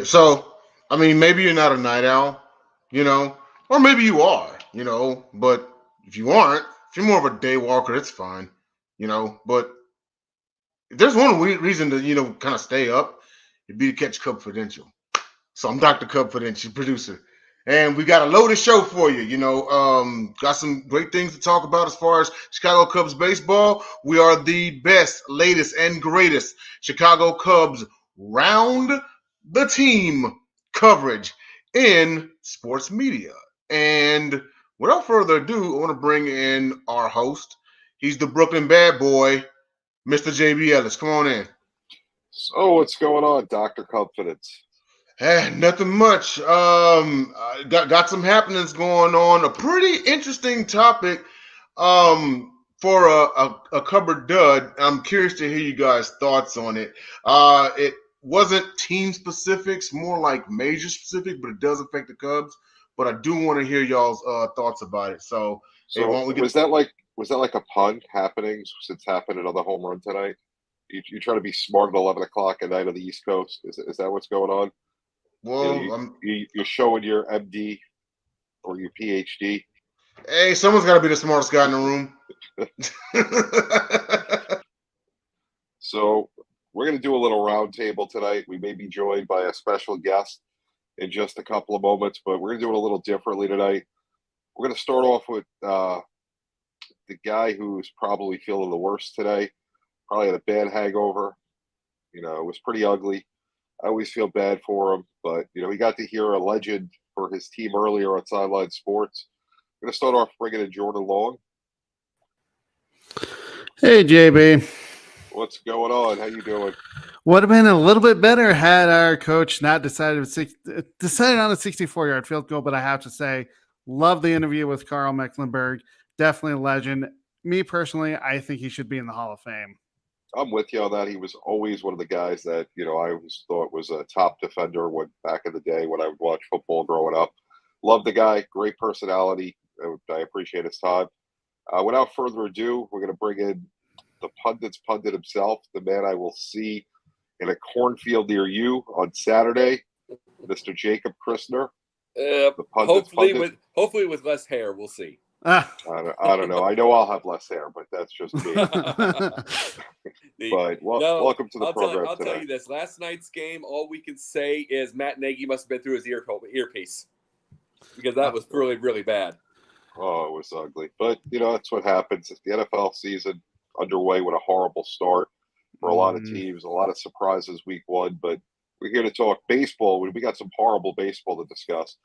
So, I mean, maybe you're not a night owl, you know, or maybe you are, but if you aren't, if you're more of a day walker, it's fine, but if there's one reason to, kind of stay up, it'd be to catch Cubfidential. So I'm Dr. Cubfidential, producer. And we got a loaded show for you. Got some great things to talk about as far as Chicago Cubs baseball. We are the best, latest, and greatest Chicago Cubs round the team coverage in sports media. And without further ado, I want to bring in our host. He's the Brooklyn bad boy, Mr. JB Ellis. Come on in. So what's going on, Dr. Confidence? Nothing much. Got some happenings going on. A pretty interesting topic for a cupboard dud. I'm curious to hear you guys' thoughts on it. It wasn't team specifics, more like major specific, but it does affect the Cubs. But I do want to hear y'all's thoughts about it. So, hey, why don't we get was that like a pun happening since happened another home run tonight? You try to be smart at 11 o'clock at night on the East Coast. Is that what's going on? Well, you're showing your MD or your PhD. Hey, someone's got to be the smartest guy in the room. So we're going to do a little round table tonight. We may be joined by a special guest in just a couple of moments, but we're going to do it a little differently tonight. We're going to start off with the guy who's probably feeling the worst today. Probably had a bad hangover. It was pretty ugly. I always feel bad for him, but he got to hear a legend for his team earlier on Sideline Sports. I'm going to start off bringing in Jordan Long. Hey, JB. What's going on? How you doing? Would have been a little bit better had our coach not decided on a 64-yard field goal, but I have to say, love the interview with Carl Mecklenburg. Definitely a legend. Me personally, I think he should be in the Hall of Fame. I'm with you on that. He was always one of the guys that, I always thought was a top defender back in the day when I would watch football growing up. Love the guy, great personality. I appreciate his time. Without further ado, we're going to bring in the pundit's pundit himself, the man I will see in a cornfield near you on Saturday, Mr. Jacob Christner. Hopefully with less hair, we'll see. I don't know. I know I'll have less hair, but that's just me. But welcome to the program. I'll tell you this. Last night's game, all we can say is Matt Nagy must have been through his earpiece because that was really, really bad. Oh, it was ugly. But, that's what happens. It's the NFL season underway with a horrible start for a lot of teams, a lot of surprises week one. But we're here to talk baseball. We got some horrible baseball to discuss.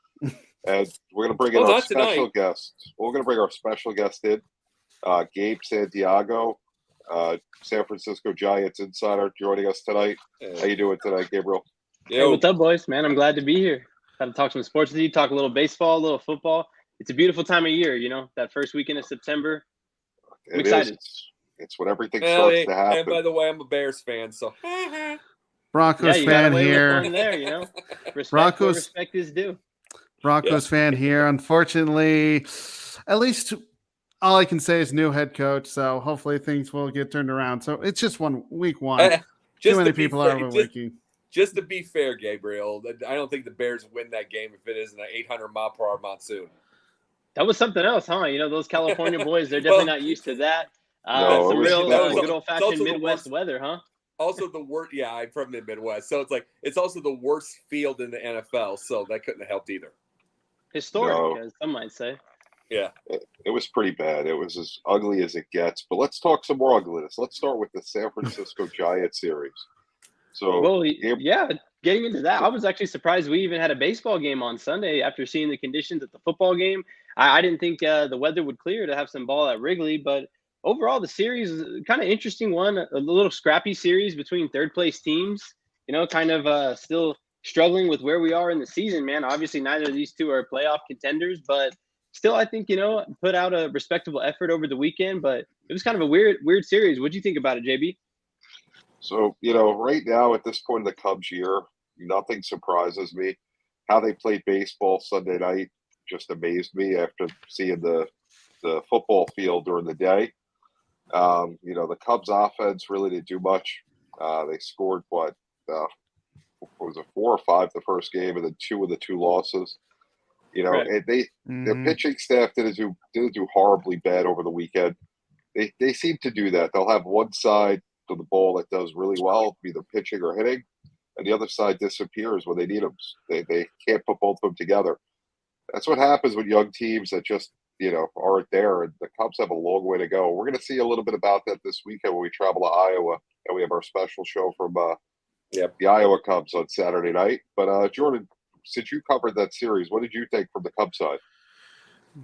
And we're going to bring in our special guest. We're going to bring our special guest in, Gabe Santiago, San Francisco Giants insider, joining us tonight. How you doing tonight, Gabriel? Hey, what's up, boys? Man, I'm glad to be here. Got to talk some sports with you, talk a little baseball, a little football. It's a beautiful time of year, that first weekend of September. I'm excited. It's when everything starts to happen. And by the way, I'm a Bears fan, so Broncos fan here. There, respect is due. Broncos fan here. Unfortunately, at least all I can say is new head coach. So hopefully things will get turned around. So it's just week one. Too many people are overworking. Just to be fair, Gabriel, I don't think the Bears win that game if it isn't an 800-mile-per-hour monsoon. That was something else, huh? Those California boys, they're definitely not used to that. Some real good old-fashioned Midwest weather, huh? Also the worst. Yeah, I'm from the Midwest, so it's also the worst field in the NFL, so that couldn't have helped either. Historic, as some might say. Yeah. It was pretty bad. It was as ugly as it gets. But let's talk some more ugliness. Let's start with the San Francisco Giants series. So, getting into that, I was actually surprised we even had a baseball game on Sunday after seeing the conditions at the football game. I didn't think the weather would clear to have some ball at Wrigley, but overall the series is kind of interesting one, a little scrappy series between third-place teams, still struggling with where we are in the season, man. Obviously, neither of these two are playoff contenders, but still, I think, put out a respectable effort over the weekend, but it was kind of a weird series. What do you think about it, JB? So, right now at this point in the Cubs year, nothing surprises me. How they played baseball Sunday night just amazed me after seeing the football field during the day. The Cubs offense really didn't do much. They scored, what was it, 4 or 5 the first game, and then 2 of the 2 losses. You know, Right. and their Mhm. pitching staff didn't do horribly bad over the weekend. They seem to do that. They'll have one side of the ball that does really well, either pitching or hitting, and the other side disappears when they need them. They can't put both of them together. That's what happens with young teams that just, aren't there. And the Cubs have a long way to go. We're going to see a little bit about that this weekend when we travel to Iowa, and we have our special show from the Iowa Cubs on Saturday night. But Jordan, since you covered that series, what did you think from the Cubs side?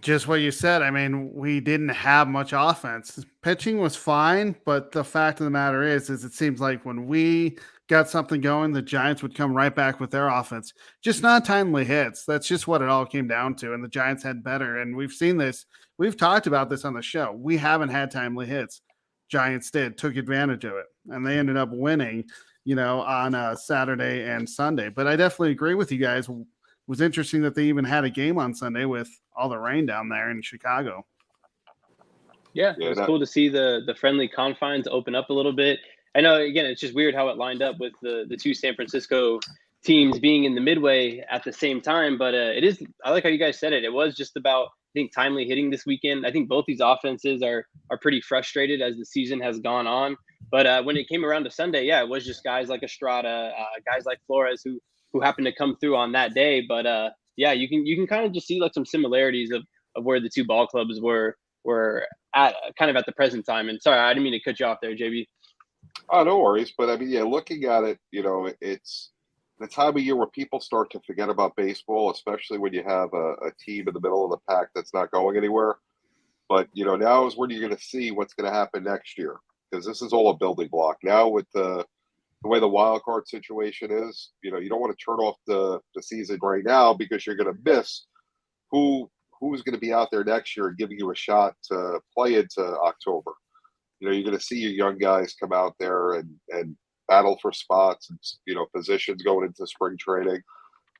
Just what you said. I mean, we didn't have much offense. Pitching was fine, but the fact of the matter is it seems like when we got something going, the Giants would come right back with their offense. Just not timely hits. That's just what it all came down to. And the Giants had better. And we've seen this. We've talked about this on the show. We haven't had timely hits. Giants took advantage of it, and they ended up winning, on Saturday and Sunday. But I definitely agree with you guys. It was interesting that they even had a game on Sunday with all the rain down there in Chicago. Yeah, it was cool to see the friendly confines open up a little bit. I know, again, it's just weird how it lined up with the 2 San Francisco teams being in the midway at the same time. But I like how you guys said it. It was just about, I think, timely hitting this weekend. I think both these offenses are pretty frustrated as the season has gone on. But when it came around to Sunday, yeah, it was just guys like Estrada, guys like Flores who happened to come through on that day. But yeah, you can kind of just see like some similarities of where the 2 ball clubs were at kind of at the present time. And sorry, I didn't mean to cut you off there, JB. Oh, no worries. But I mean, yeah, looking at it, it's the time of year where people start to forget about baseball, especially when you have a team in the middle of the pack that's not going anywhere. But, now is when you're going to see what's going to happen next year, because this is all a building block. Now with the way the wild card situation is, you don't want to turn off the season right now because you're going to miss who's going to be out there next year and giving you a shot to play into October. You're going to see your young guys come out there and battle for spots and, positions going into spring training.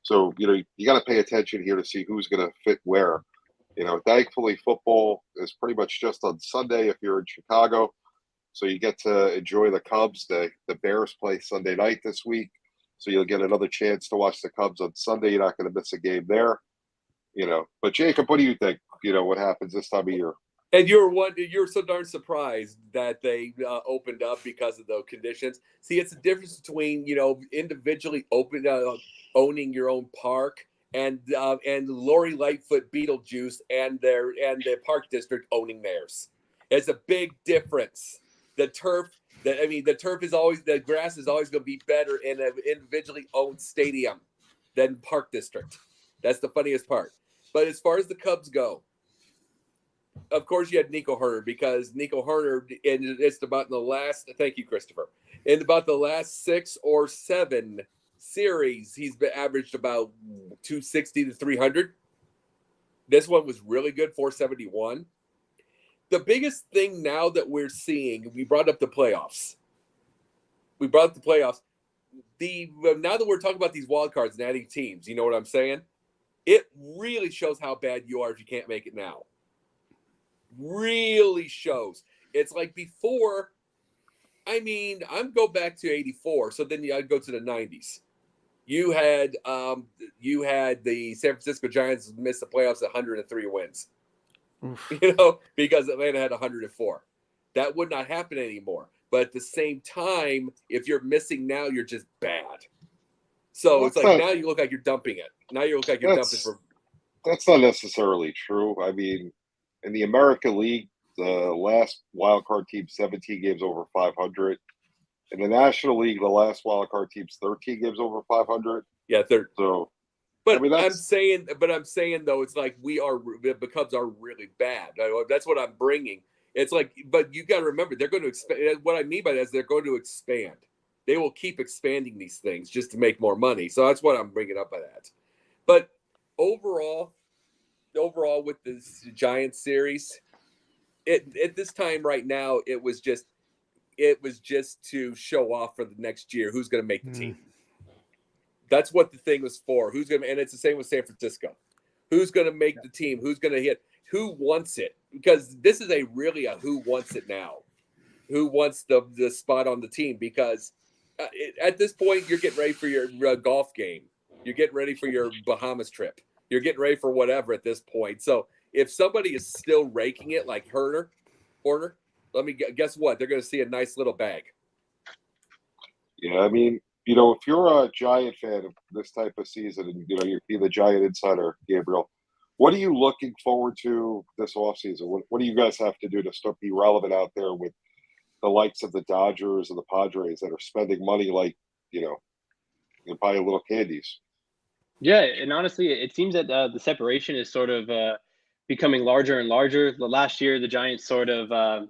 So, you got to pay attention here to see who's going to fit where. Thankfully, football is pretty much just on Sunday if you're in Chicago. So you get to enjoy the Cubs. The Bears play Sunday night this week. So you'll get another chance to watch the Cubs on Sunday. You're not going to miss a game there. But Jacob, what do you think? What happens this time of year? And you're so darn surprised that they opened up because of the conditions. See, it's the difference between individually owning your own park and Lori Lightfoot Beetlejuice and the park district owning theirs. It's a big difference. The turf is always, the grass is always going to be better in an individually owned stadium than park district. That's the funniest part. But as far as the Cubs go, of course, you had Nico Herner, because Nico Herner, and it's about in the last, thank you, Christopher, in about the last 6 or 7 series, he's been averaged about 260 to 300. This one was really good, 471. The biggest thing now that we're seeing, we brought up the playoffs. Now that we're talking about these wild cards and adding teams, you know what I'm saying? It really shows how bad you are if you can't make it now. Really shows. It's like before, I'm go back to 84, so then I'd go to the 90s. You had the San Francisco Giants miss the playoffs at 103 wins. Oof. Because Atlanta had 104. That would not happen anymore. But at the same time, if you're missing now, you're just bad. So it's like now you look like you're dumping it. Now you look like you're dumping for. That's not necessarily true. I mean, in the American League, the last wild card team 17 games over 500. In the National League, the last wild card team's 13 games over 500. Yeah, third. So, but I'm saying though, it's like the Cubs are really bad. That's what I'm bringing. It's like, but you got to remember, they're going to expand. What I mean by that is they're going to expand. They will keep expanding these things just to make more money. So that's what I'm bringing up by that. But overall with this Giants series, at this time right now, it was just to show off for the next year who's going to make the team. That's what the thing was for. And it's the same with San Francisco. Who's going to make the team? Who's going to hit? Who wants it? Because this is really a who wants it now. Who wants the spot on the team? Because At this point, you're getting ready for your golf game. You're getting ready for your Bahamas trip. You're getting ready for whatever at this point. So if somebody is still raking it like Horner, let me guess what? They're going to see a nice little bag. Yeah, I mean, if you're a Giant fan of this type of season and, you're the Giant insider, Gabriel, what are you looking forward to this offseason? What do you guys have to do to start be relevant out there with the likes of the Dodgers and the Padres that are spending money like, buying little candies? Yeah, and honestly, it seems that the separation is sort of becoming larger and larger. The last year, the Giants sort of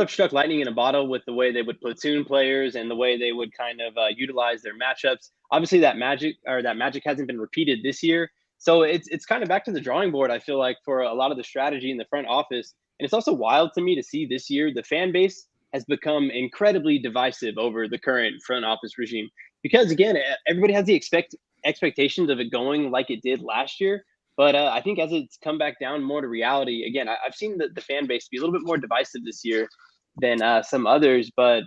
struck lightning in a bottle with the way they would platoon players and the way they would kind of utilize their matchups. Obviously, that magic hasn't been repeated this year, so it's kind of back to the drawing board. I feel like for a lot of the strategy in the front office, and it's also wild to me to see this year the fan base has become incredibly divisive over the current front office regime because again, everybody has the expectations of it going like it did last year. But I think as it's come back down more to reality, again, I've seen the fan base be a little bit more divisive this year than some others. But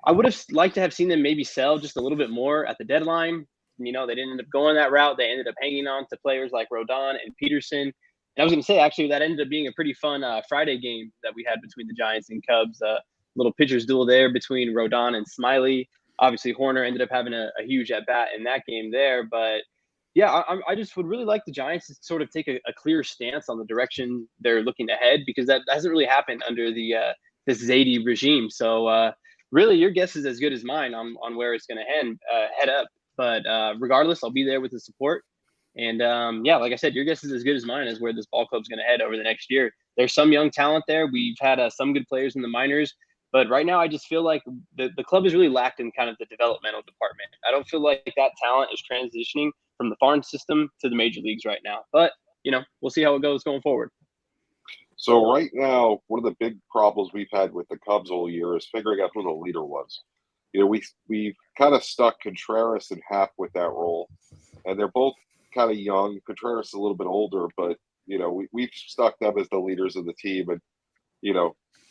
I would have liked to have seen them maybe sell just a little bit more at the deadline. They didn't end up going that route. They ended up hanging on to players like Rodon and Peterson. And I was going to say, actually, that ended up being a pretty fun Friday game that we had between the Giants and Cubs. Little pitchers duel there between Rodon and Smiley. Obviously, Horner ended up having a huge at-bat in that game there. But, yeah, I just would really like the Giants to sort of take a clear stance on the direction they're looking ahead because that hasn't really happened under the this Zadie regime. So, really, your guess is as good as mine on where it's going to head up. But regardless, I'll be there with the support. And, yeah, like I said, your guess is as good as mine as where this ball club's going to head over the next year. There's some young talent there. We've had some good players in the minors. But right now, I just feel like the club is really lacked in kind of the developmental department. I don't feel like that talent is transitioning from the farm system to the major leagues right now. But, we'll see how it goes going forward. So right now, one of the big problems we've had with the Cubs all year is figuring out who the leader was. We've kind of stuck Contreras and Happ with that role. And they're both kind of young. Contreras is a little bit older, but, we've stuck them as the leaders of the team. And,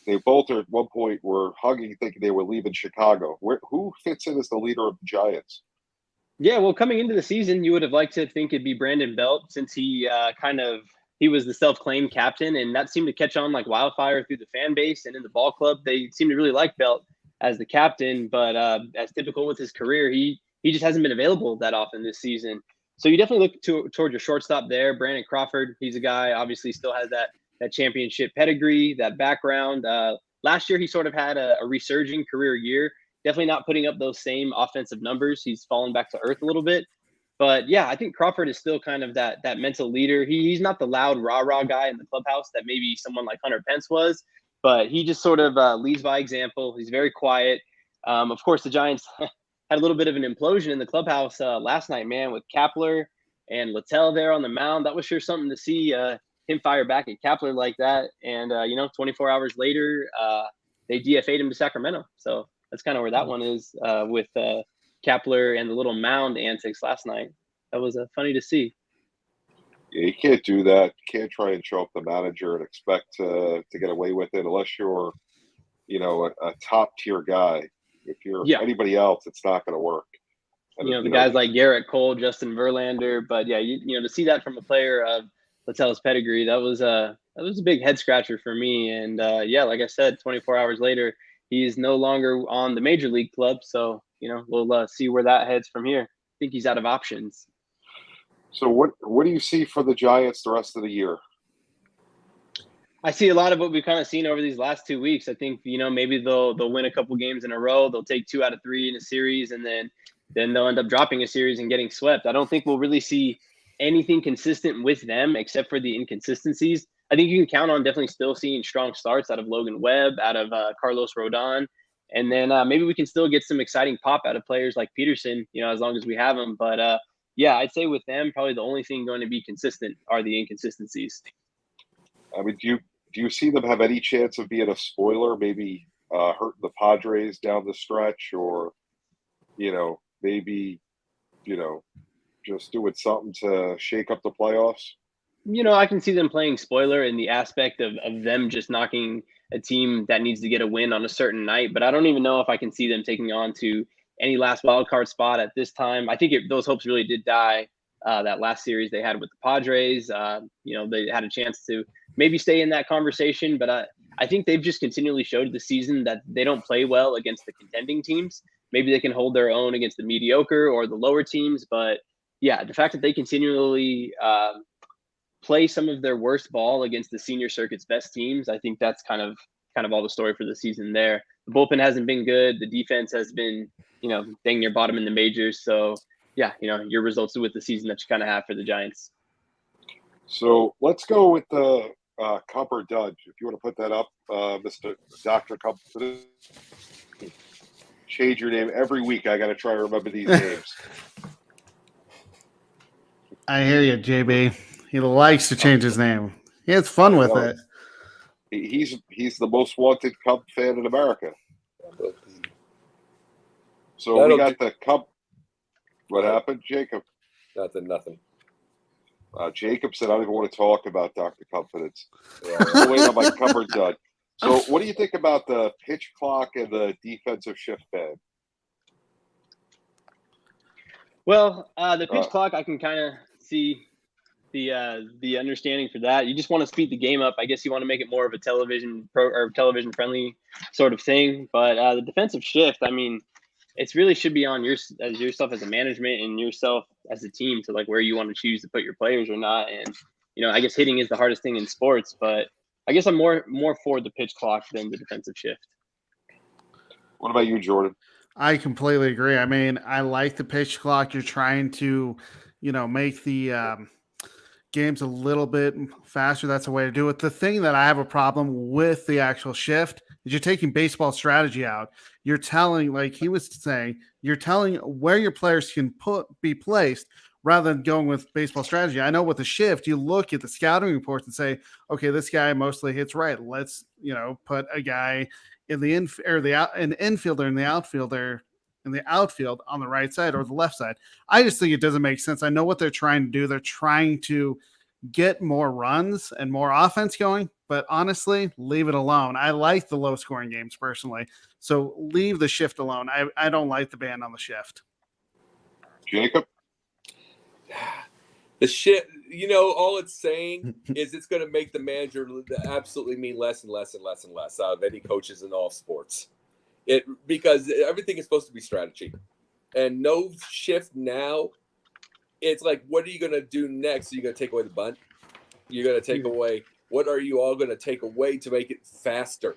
they both at one point were hugging, thinking they were leaving Chicago. Who fits in as the leader of the Giants? Yeah, well, coming into the season, you would have liked to think it'd be Brandon Belt since he was the self-claimed captain, and that seemed to catch on like wildfire through the fan base and in the ball club. They seem to really like Belt as the captain, but as typical with his career, he just hasn't been available that often this season. So you definitely look toward your shortstop there, Brandon Crawford. He's a guy obviously still has that championship pedigree, that background. Last year, he sort of had a resurging career year. Definitely not putting up those same offensive numbers. He's fallen back to earth a little bit. But, yeah, I think Crawford is still kind of that mental leader. He's not the loud rah-rah guy in the clubhouse that maybe someone like Hunter Pence was, but he just sort of leads by example. He's very quiet. Of course, the Giants had a little bit of an implosion in the clubhouse last night, man, with Kapler and Littell there on the mound. That was sure something to see him fire back at Kapler like that. And, 24 hours later, they DFA'd him to Sacramento. So that's kind of where that one is with Kapler and the little mound antics last night. That was funny to see. Yeah, you can't do that. You can't try and show up the manager and expect to get away with it unless you're, a top-tier guy. If you're anybody else, it's not going to work. And, the guys like Garrett Cole, Justin Verlander. But, yeah, to see that from a player of Littell's pedigree, that was a big head scratcher for me. And like I said, 24 hours later, he's no longer on the major league club. So, we'll see where that heads from here. I think he's out of options. So what do you see for the Giants the rest of the year? I see a lot of what we've kind of seen over these last 2 weeks. I think, maybe they'll win a couple games in a row. They'll take 2 out of 3 in a series, and then they'll end up dropping a series and getting swept. I don't think we'll really see anything consistent with them except for the inconsistencies. I think you can count on definitely still seeing strong starts out of Logan Webb, out of Carlos Rodon. And then maybe we can still get some exciting pop out of players like Peterson, as long as we have them. But, I'd say with them, probably the only thing going to be consistent are the inconsistencies. I mean, do you see them have any chance of being a spoiler, maybe hurting the Padres down the stretch or, maybe, just doing something to shake up the playoffs? I can see them playing spoiler in the aspect of them just knocking a team that needs to get a win on a certain night, but I don't even know if I can see them taking on to any last wild card spot at this time. I think those hopes really did die that last series they had with the Padres. They had a chance to maybe stay in that conversation, but I think they've just continually showed this season that they don't play well against the contending teams. Maybe they can hold their own against the mediocre or the lower teams, but yeah, the fact that they continually play some of their worst ball against the senior circuit's best teams, I think that's kind of all the story for the season there. The bullpen hasn't been good. The defense has been, dang near bottom in the majors. So yeah, your results with the season that you kind of have for the Giants. So let's go with the Cup or Dud. If you want to put that up, Mr. Dr. Cup. Change your name every week. I got to try to remember these names. I hear you, JB. He likes to change his name. He has fun with it. He's the most wanted Cub fan in America. So we got the Cub. What happened, Jacob? Nothing. Jacob said, I don't even want to talk about Dr. Confidence. Yeah, wait on my Cup or Dud. So what do you think about the pitch clock and the defensive shift ban? Well, the pitch clock, I can kind of see the understanding for that. You just want to speed the game up. I guess you want to make it more of a television friendly sort of thing. But the defensive shift, I mean, it really should be on yourself as a management and yourself as a team to like where you want to choose to put your players or not. And I guess hitting is the hardest thing in sports, but I guess I'm more for the pitch clock than the defensive shift. What about you, Jordan? I completely agree. I mean, I like the pitch clock. You're trying to, make the games a little bit faster. That's the way to do it. The thing that I have a problem with the actual shift is you're taking baseball strategy out. You're telling, like he was saying, you're telling where your players can be placed rather than going with baseball strategy. I know with the shift, you look at the scouting reports and say, okay, this guy mostly hits right. Let's, put a guy in the an infielder in the outfielder in the outfield on the right side or the left side. I just think it doesn't make sense. I know what they're trying to do. They're trying to get more runs and more offense going, but honestly, leave it alone. I like the low scoring games personally. So leave the shift alone. I don't like the ban on the shift. Jacob? The shift, all it's saying is it's going to make the manager absolutely mean less and less and less and less out of any coaches in all sports. Because everything is supposed to be strategy. And no shift now, it's like, what are you going to do next? Are you going to take away the bunt? You're going to take away, what are you all going to take away to make it faster?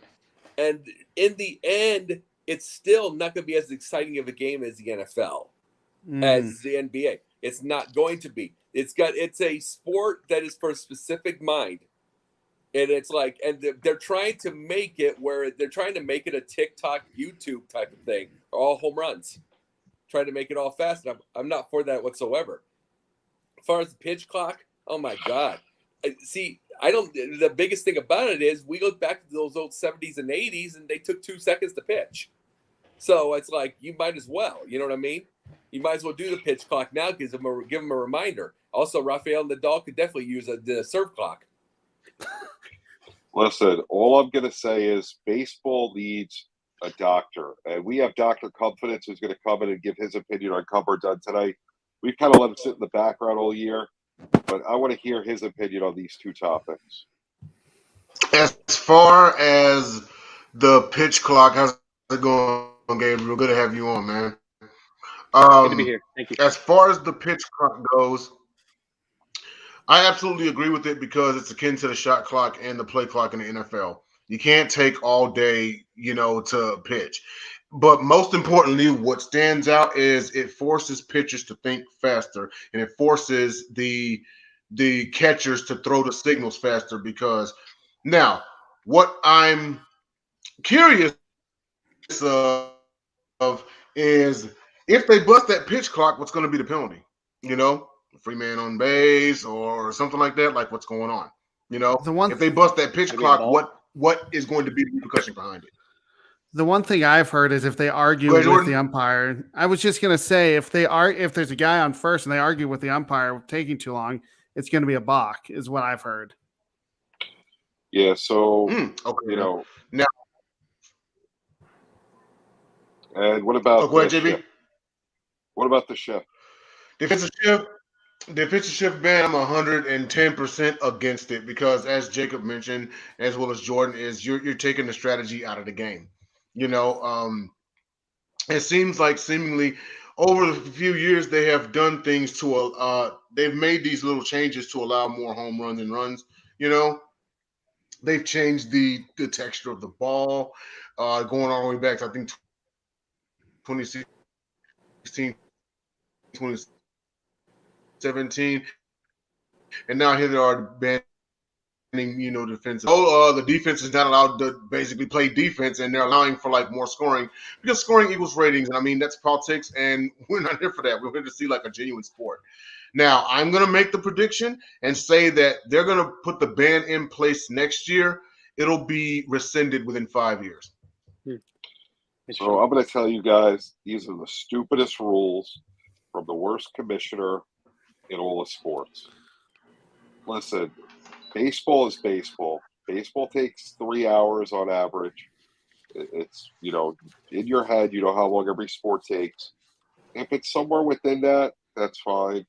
And in the end, it's still not going to be as exciting of a game as the NFL, as the NBA. It's not going to be. It's a sport that is for a specific mind. And it's like, and they're trying to make it where they're trying to make it a TikTok, YouTube type of thing, all home runs, trying to make it all fast. And I'm not for that whatsoever. As far as the pitch clock, oh my God. See, the biggest thing about it is we look back to those old 70s and 80s and they took 2 seconds to pitch. So it's like, you might as well, you know what I mean? You might as well do the pitch clock now, give them a reminder. Also, Rafael Nadal could definitely use the serve clock. Listen, all I'm going to say is baseball needs a doctor. And we have Dr. Confidence who's going to come in and give his opinion on Cup or Dud tonight. We've kind of let him sit in the background all year, but I want to hear his opinion on these two topics. As far as the pitch clock, how's it going, Gabriel? Good to have you on, man. Good to be here. Thank you. As far as the pitch clock goes, I absolutely agree with it because it's akin to the shot clock and the play clock in the NFL. You can't take all day, to pitch. But most importantly, what stands out is it forces pitchers to think faster, and it forces the catchers to throw the signals faster. Because now, what I'm curious of is if they bust that pitch clock, what's going to be the penalty? Free man on base or something like that. Like what's going on? If they bust that pitch clock, what is going to be the repercussion behind it? The one thing I've heard is if they argue with the umpire, I was just going to say if there's a guy on first and they argue with the umpire taking too long, it's going to be a balk, is what I've heard. Yeah. So okay. now And what about Oh, go ahead, the JB. shift? What about the shift? Defensive shift. Defensive shift ban, I'm 110% against it because, as Jacob mentioned, as well as Jordan, is you're taking the strategy out of the game. It seems like seemingly over the few years they have done things to they've made these little changes to allow more home runs and runs. You know, they've changed the texture of the ball, going all the way back to I think 2016, 2017, and now here they are banning defense. The defense is not allowed to basically play defense, and they're allowing for like more scoring because scoring equals ratings. And I mean, that's politics, and we're not here for that. We're here to see like a genuine sport. Now, I'm going to make the prediction and say that they're going to put the ban in place next year. It'll be rescinded within 5 years. So I'm going to tell you guys, these are the stupidest rules from the worst commissioner in all of sports. Listen, baseball is baseball. Baseball takes 3 hours on average. It's, in your head, you know how long every sport takes. If it's somewhere within that, that's fine.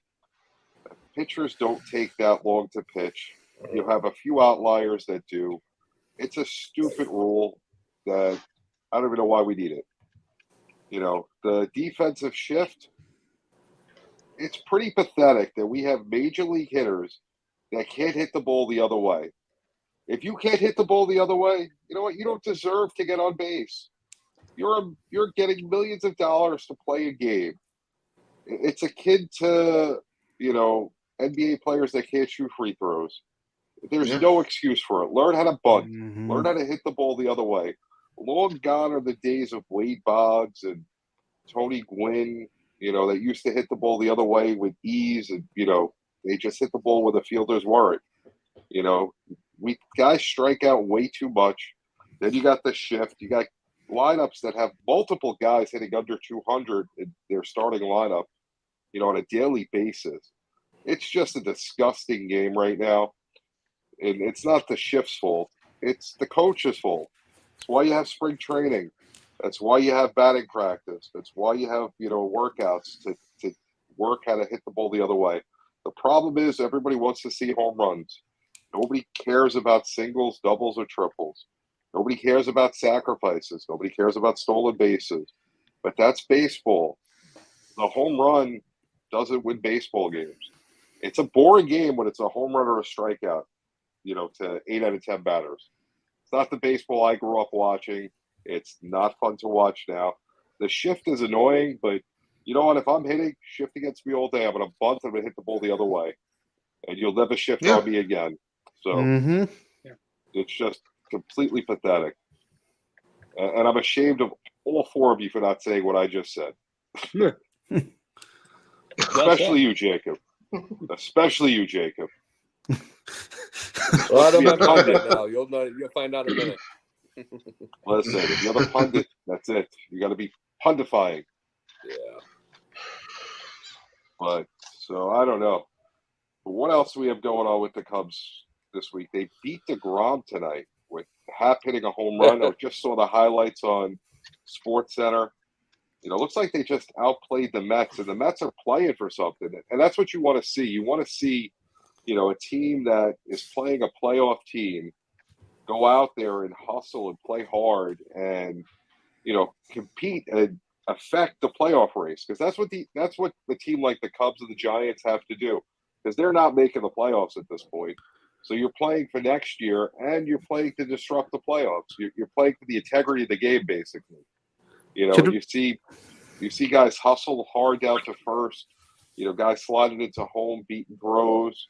Pitchers don't take that long to pitch. You'll have a few outliers that do. It's a stupid rule that I don't even know why we need it. The defensive shift, it's pretty pathetic that we have major league hitters that can't hit the ball the other way. If you can't hit the ball the other way, you know what? You don't deserve to get on base. You're getting millions of dollars to play a game. It's akin to, NBA players that can't shoot free throws. There's no excuse for it. Learn how to bunt. Mm-hmm. Learn how to hit the ball the other way. Long gone are the days of Wade Boggs and Tony Gwynn, that used to hit the ball the other way with ease, and they just hit the ball where the fielders weren't. We guys strike out way too much. Then you got the shift. You got lineups that have multiple guys hitting under 200 in their starting lineup, on a daily basis. It's just a disgusting game right now. And it's not the shift's fault. It's the coach's fault. That's why you have spring training. That's why you have batting practice. That's why you have, workouts to work how to hit the ball the other way. The problem is everybody wants to see home runs. Nobody cares about singles, doubles, or triples. Nobody cares about sacrifices. Nobody cares about stolen bases. But that's baseball. The home run doesn't win baseball games. It's a boring game when it's a home run or a strikeout, to 8 out of 10 batters. It's not the baseball I grew up watching. It's not fun to watch now. The shift is annoying, but you know what? If I'm hitting, shift against me all day. I'm going to bunt. I'm going to hit the ball the other way. And you'll never shift on me again. So It's just completely pathetic. And I'm ashamed of all 4 of you for not saying what I just said. Especially you, Jacob. Especially you, Jacob. Well, I don't have pundit now. You'll find out in a minute. Listen, if you're the pundit, that's it. You got to be pundifying. Yeah. But so I don't know. But what else do we have going on with the Cubs this week? They beat DeGrom tonight with Happ hitting a home run. I just saw the highlights on SportsCenter. Looks like they just outplayed the Mets, and the Mets are playing for something. And that's what you want to see. You want to see, a team that is playing a playoff team go out there and hustle and play hard and, compete and affect the playoff race. Because that's what the team like the Cubs and the Giants have to do. Because they're not making the playoffs at this point. So you're playing for next year, and you're playing to disrupt the playoffs. You're playing for the integrity of the game, basically. You see guys hustle hard down to first. Guys sliding into home, beating Bros.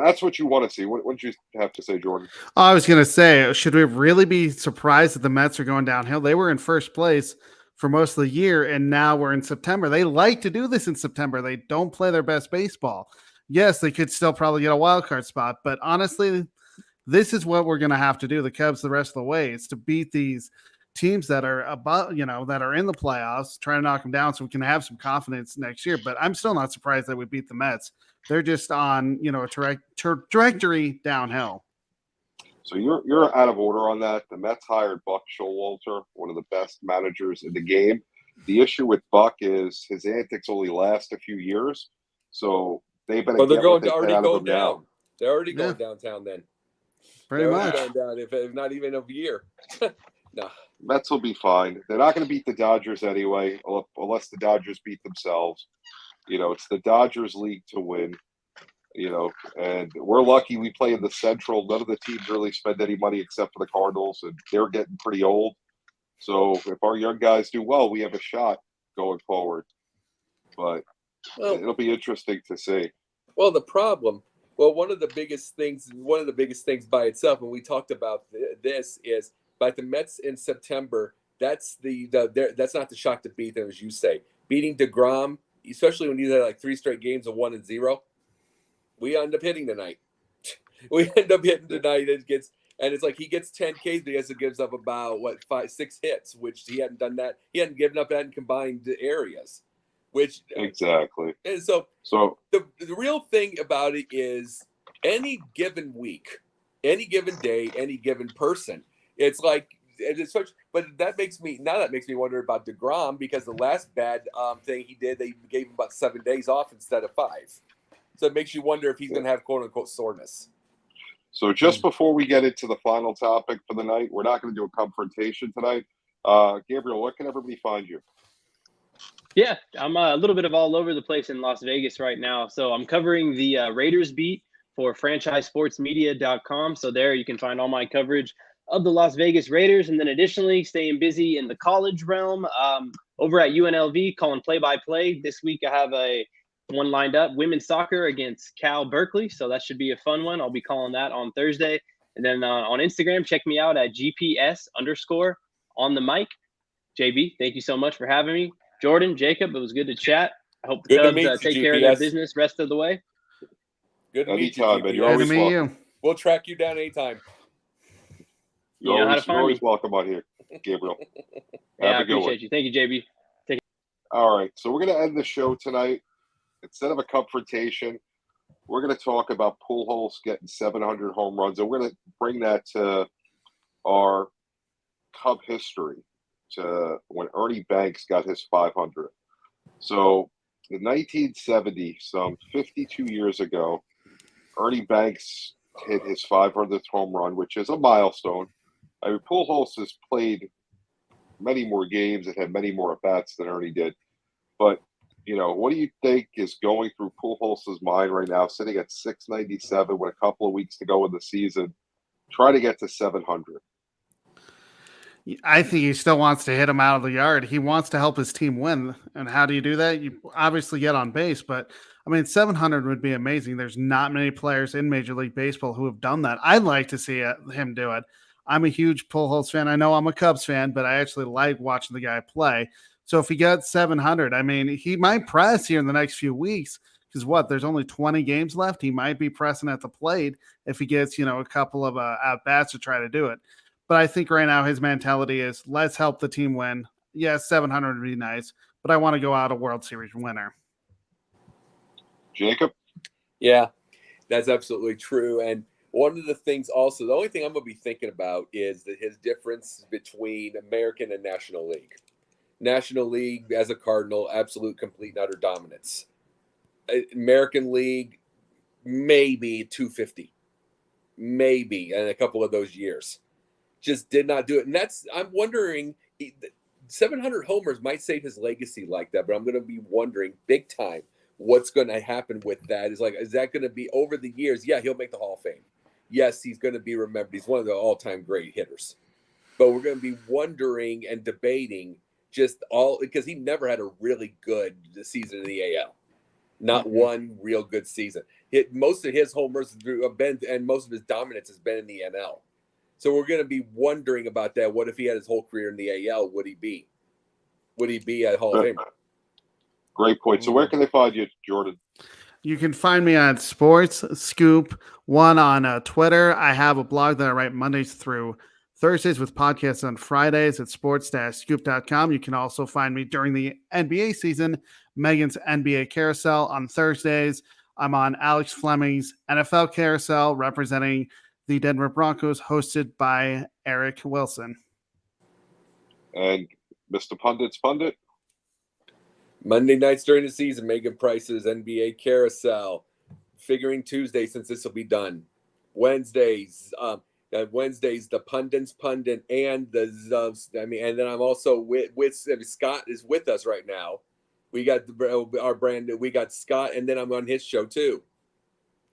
That's what you want to see. What did you have to say, Jordan? I was going to say, should we really be surprised that the Mets are going downhill? They were in first place for most of the year, and now we're in September. They like to do this in September. They don't play their best baseball. Yes, they could still probably get a wild card spot, but honestly, this is what we're going to have to do, the Cubs, the rest of the way. It's to beat these teams that are about, that are in the playoffs, try to knock them down so we can have some confidence next year. But I'm still not surprised that we beat the Mets. They're just on, a trajectory downhill. So you're out of order on that. The Mets hired Buck Showalter, one of the best managers in the game. The issue with Buck is his antics only last a few years, so they better Well, they're get what going they already can out of going him down. now. They're already Yeah. going downtown then. Pretty They're much. already going down, if not even a year. No. Mets will be fine. They're not going to beat the Dodgers anyway, unless the Dodgers beat themselves. It's the Dodgers league to win. And we're lucky we play in the Central. None of the teams really spend any money except for the Cardinals, and they're getting pretty old. So if our young guys do well, we have a shot going forward. But it'll be interesting to see. Well, one of the biggest things by itself, and we talked about this, is by the Mets in September. That's that's not the shock to beat them, as you say. Beating DeGrom, especially when you had like 3 straight games of 1-0, we end up hitting tonight. We end up hitting tonight. And it's like he gets 10 Ks, but he also gives up about 5-6 hits, which he hadn't done that. He hadn't given up that in combined areas, which exactly. And so the real thing about it is any given week, any given day, any given person, it's like it's such. But that makes me wonder about DeGrom, because the last bad thing he did, they gave him about 7 days off instead of 5. So it makes you wonder if he's going to have quote unquote soreness. So just before we get into the final topic for the night, we're not going to do a confrontation tonight. Gabriel, what can everybody find you? Yeah, I'm a little bit of all over the place in Las Vegas right now. So I'm covering the Raiders beat for franchisesportsmedia.com. So there you can find all my coverage of the Las Vegas Raiders. And then additionally, staying busy in the college realm over at UNLV, calling play-by-play. This week I have one lined up, women's soccer against Cal Berkeley. So that should be a fun one. I'll be calling that on Thursday. And then on Instagram, check me out at GPS_on the mic. JB, thank you so much for having me. Jordan, Jacob, it was good to chat. I hope the Cubs take care of their business rest of the way. Good to meet you, anytime, man. You're always welcome. We'll track you down anytime. You're always welcome on here, Gabriel. I appreciate you. Thank you, JB. All right, so we're going to end the show tonight. Instead of a Cubfrontation, we're going to talk about Pujols getting 700 home runs, and we're going to bring that to our Cub history, to when Ernie Banks got his 500. So in 1970, some 52 years ago, Ernie Banks hit his 500th home run, which is a milestone. I mean, Pujols has played many more games and had many more at-bats than Ernie did. But, what do you think is going through Pujols' mind right now, sitting at 697 with a couple of weeks to go in the season, trying to get to 700? I think he still wants to hit him out of the yard. He wants to help his team win. And how do you do that? You obviously get on base, but 700 would be amazing. There's not many players in Major League Baseball who have done that. I'd like to see him do it. I'm a huge Pujols fan. I know I'm a Cubs fan, but I actually like watching the guy play. So if he gets 700, he might press here in the next few weeks, because there's only 20 games left. He might be pressing at the plate if he gets, a couple of at-bats to try to do it. But I think right now his mentality is, let's help the team win. Yes, 700 would be nice, but I want to go out a World Series winner. Jacob? Yeah, that's absolutely true. And one of the things also, the only thing I'm going to be thinking about is his difference between American and National League. National League, as a Cardinal, absolute, complete, and utter dominance. American League, maybe 250. Maybe in a couple of those years. Just did not do it. And I'm wondering, 700 homers might save his legacy like that, but I'm going to be wondering big time what's going to happen with that. Is that going to be over the years? Yeah, he'll make the Hall of Fame. Yes, he's going to be remembered. He's one of the all-time great hitters. But we're going to be wondering and debating because he never had a really good season in the AL. Not one real good season. Most of his homers have been, and most of his dominance has been in the NL. So we're going to be wondering about that. What if he had his whole career in the AL? Would he be? Would he be a Hall of Famer? Great point. So where can they find you, Jordan? You can find me on Sports Scoop 1 on Twitter. I have a blog that I write Mondays through Thursdays with podcasts on Fridays at sports-scoop.com. You can also find me during the NBA season, Megan's NBA Carousel on Thursdays. I'm on Alex Fleming's NFL Carousel representing the Denver Broncos, hosted by Eric Wilson. And Mr. Pundit's Pundit? Monday nights during the season, Megan Price's NBA Carousel. Figuring Tuesday, since this will be done. Wednesdays, the Pundit's Pundit and and then I'm also with Scott is with us right now. We got our brand. We got Scott, and then I'm on his show too.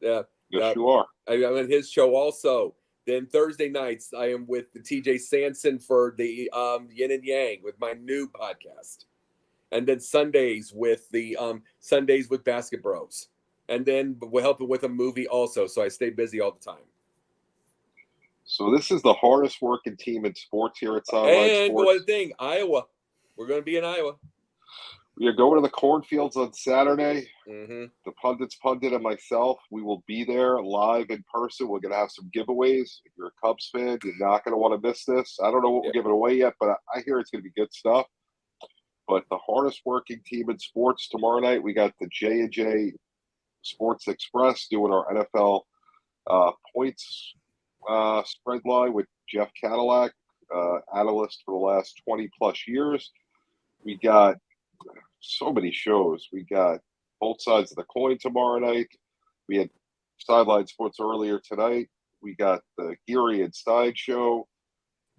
Yes, you are. I'm on his show also. Then Thursday nights, I am with the TJ Sanson for the Yin and Yang with my new podcast, and then Sundays with the Sundays with Basket Bros, and then we're helping with a movie also. So I stay busy all the time. So this is the hardest working team in sports here at Sideline And Sports. one thing, Iowa. We're going to be in Iowa. We are going to the cornfields on Saturday. Mm-hmm. The Pundit's Pundit and myself, we will be there live in person. We're going to have some giveaways. If you're a Cubs fan, you're not going to want to miss this. I don't know what we're giving away yet, but I hear it's going to be good stuff. But the hardest working team in sports tomorrow night, we got the J&J Sports Express doing our NFL points spread line with Jeff Cadillac, analyst for the last 20-plus years. We got so many shows. We got both sides of the coin tomorrow night. We had Sideline Sports earlier tonight. We got the Geary and Stein show,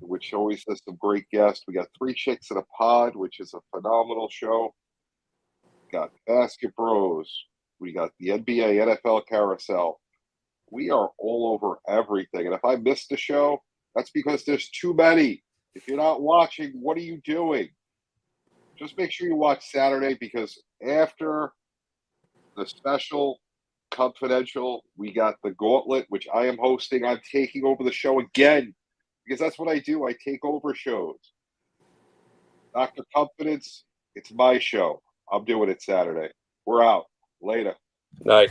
which always has some great guests. We got Three Chicks in a Pod, which is a phenomenal show. We got Basket Bros. We got the NBA, NFL Carousel. We are all over everything. And if I missed a show, that's because there's too many. If you're not watching, what are you doing? Just make sure you watch Saturday, because after the special Cubfidential, we got the Gauntlet, which I am hosting. I'm taking over the show again, because that's what I do. I take over shows. Dr. Confidence, it's my show. I'm doing it Saturday. We're out. Later. Night.